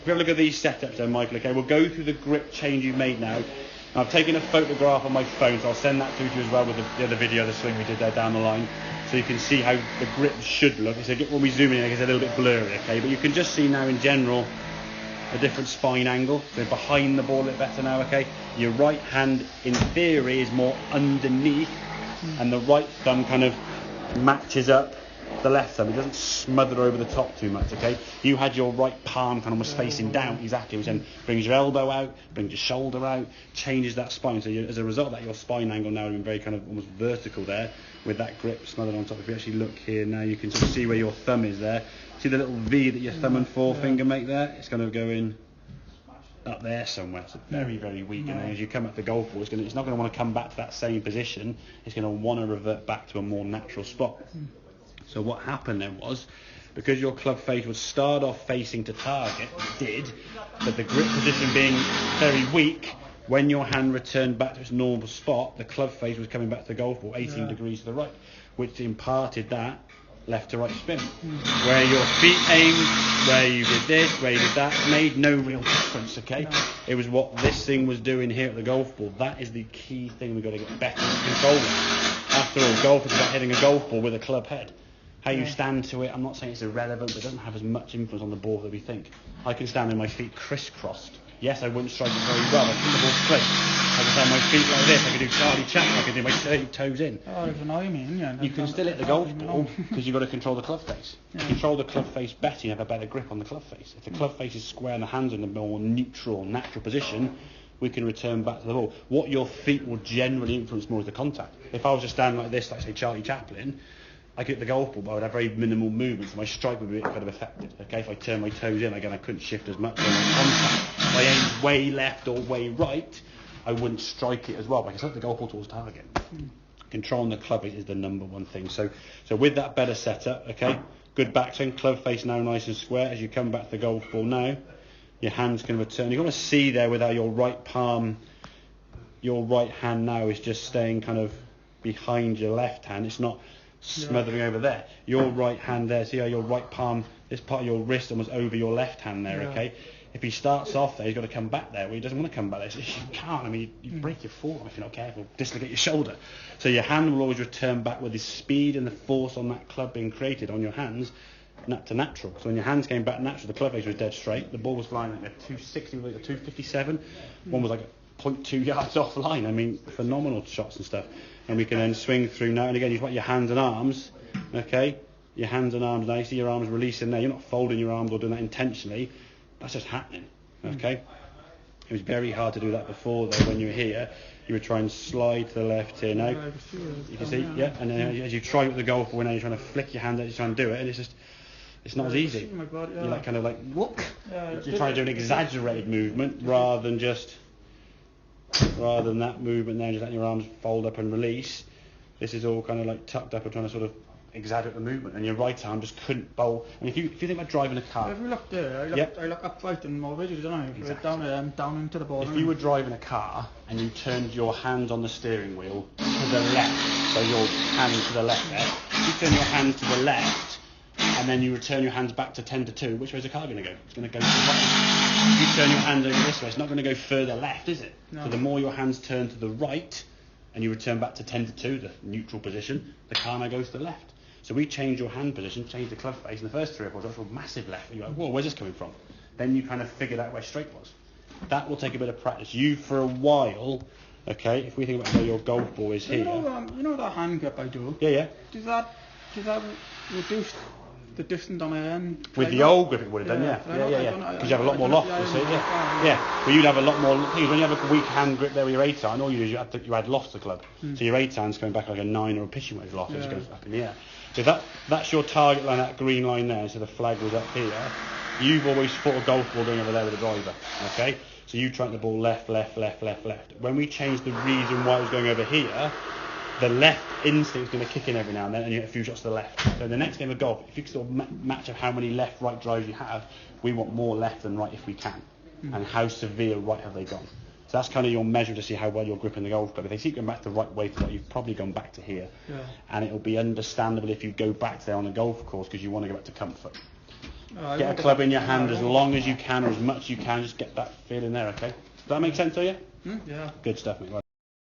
we have a look at these setups then, Michael, okay, we'll go through the grip change you've made now. I've taken a photograph on my phone, so I'll send that through to you as well with the other video, the swing we did there down the line, so you can see how the grip should look. So when we zoom in, it's a little bit blurry, okay, but you can just see now in general a different spine angle, so behind the ball a bit better now, okay. Your right hand, in theory, is more underneath, and the right thumb kind of matches up the left thumb. It doesn't smother over the top too much, okay. You had your right palm kind of almost facing down, exactly, which then brings your elbow out, brings your shoulder out, changes that spine. So as a result of that, your spine angle now has been very kind of almost vertical there, with that grip smothered on top. If you actually look here now, you can sort of see where your thumb is there. See the little V that your thumb and forefinger make there? It's going to go in up there somewhere. It's very, very weak. And then as you come up the golf ball, it's not going to want to come back to that same position. It's going to want to revert back to a more natural spot. So what happened then was, because your club face would start off facing to target, it did, but the grip position being very weak, when your hand returned back to its normal spot, the club face was coming back to the golf ball 18 degrees to the right, which imparted that left to right spin. Where your feet aimed, where you did this, where you did that, made no real difference, okay? It was what this thing was doing here at the golf ball. That is the key thing we've got to get better at controlling. After all, golf is about hitting a golf ball with a club head. How you stand to it, I'm not saying it's irrelevant, but it doesn't have as much influence on the ball that we think. I can stand with my feet crisscrossed. Yes, I wouldn't strike it very well. I can the ball straight. I can stand my feet like this. I can do Charlie Chaplin. I can do my toes in. Oh, it's annoying, yeah. You can still hit the golf ball because you've got to control the club face. To control the club face better, you have a better grip on the club face. If the club face is square and the hands are in a more neutral, natural position, we can return back to the ball. What your feet will generally influence more is the contact. If I was to stand like this, like say Charlie Chaplin, I could hit the golf ball, but I would have very minimal movement, so my strike would be kind of affected. Okay, if I turn my toes in, again, I couldn't shift as much on my contact. If I aimed way left or way right, I wouldn't strike it as well, but I can set the golf ball towards target. Controlling the club is the number one thing. So with that better setup, okay, good backswing, club face now nice and square. As you come back to the golf ball now, your hands can return. You're going to see there with how your right palm, your right hand now is just staying kind of behind your left hand. It's not smothering over there. Your right hand there, see how your right palm, this part of your wrist almost over your left hand there, okay? If he starts off there, he's got to come back there. Well, he doesn't want to come back there. So you can't. I mean, you break your forearm if you're not careful, dislocate your shoulder. So your hand will always return back with the speed and the force on that club being created on your hands to natural. So when your hands came back natural, the club face was dead straight. The ball was flying like a 260, like a 257. One was like a 0.2 yards offline. I mean, phenomenal shots and stuff. And we can then swing through now. And again, you've got your hands and arms, okay? Your hands and arms now. You see your arms releasing there. You're not folding your arms or doing that intentionally. That's just happening, okay? It was very hard to do that before, though. When you were here, you would try and slide to the left here now. You can see, yeah. And then as you try with the golf ball, now you're trying to flick your hand out, you're trying to do it, and it's not as easy. You're like kind of like, whoop. You're trying to do an exaggerated movement rather than that movement there, just letting your arms fold up and release. This is all kind of like tucked up and trying to sort of exaggerate the movement, and your right arm just couldn't bowl. And if you think about driving a car, if you look there, I look upright in more videos, don't I? Exactly. Down into the ball. If you were driving a car and you turned your hand on the steering wheel to the left, so your hand to the left there, you turn your hand to the left, and then you return your hands back to 10 to 2, which way is the car going to go? It's going to go to the right. If you turn your hand over this way, it's not going to go further left, is it? No. So the more your hands turn to the right, and you return back to 10 to 2, the neutral position, the car now goes to the left. So we change your hand position, change the club face, and the first 3 or 4 shots were massive left. And you're like, whoa, where's this coming from? Then you kind of figured out where straight was. That will take a bit of practice. You, for a while, okay, if we think about where your golf ball is here. You know that hand grip I do? Yeah. Does that reduce the distance on the end? With the old grip it would have done, yeah. Because you have a lot more loft, you see, yeah. Well, you'd have a lot more, when you have a weak hand grip there with your 8-iron, all you do is you add loft to the club. So your 8-iron's coming back like a 9 or a pitching wedge loft, it just goes up in the air. So that's your target line, that green line there, so the flag was up here. You've always fought a golf ball going over there with a driver, okay? So you track the ball left. When we changed the reason why it was going over here, the left instinct's going to kick in every now and then, and you get a few shots to the left. So in the next game of golf, if you can sort of match up how many left-right drives you have, we want more left than right if we can. And how severe right have they gone? So that's kind of your measure to see how well you're gripping the golf club. If they keep going back the right way to that, you've probably gone back to here. And it'll be understandable if you go back there on a golf course because you want to go back to comfort. I Get a won't club go- in your hand I as won't- long as you can or as much as you can. Just get that feeling there, okay? Does that make sense to you? Yeah. Good stuff, mate. Right.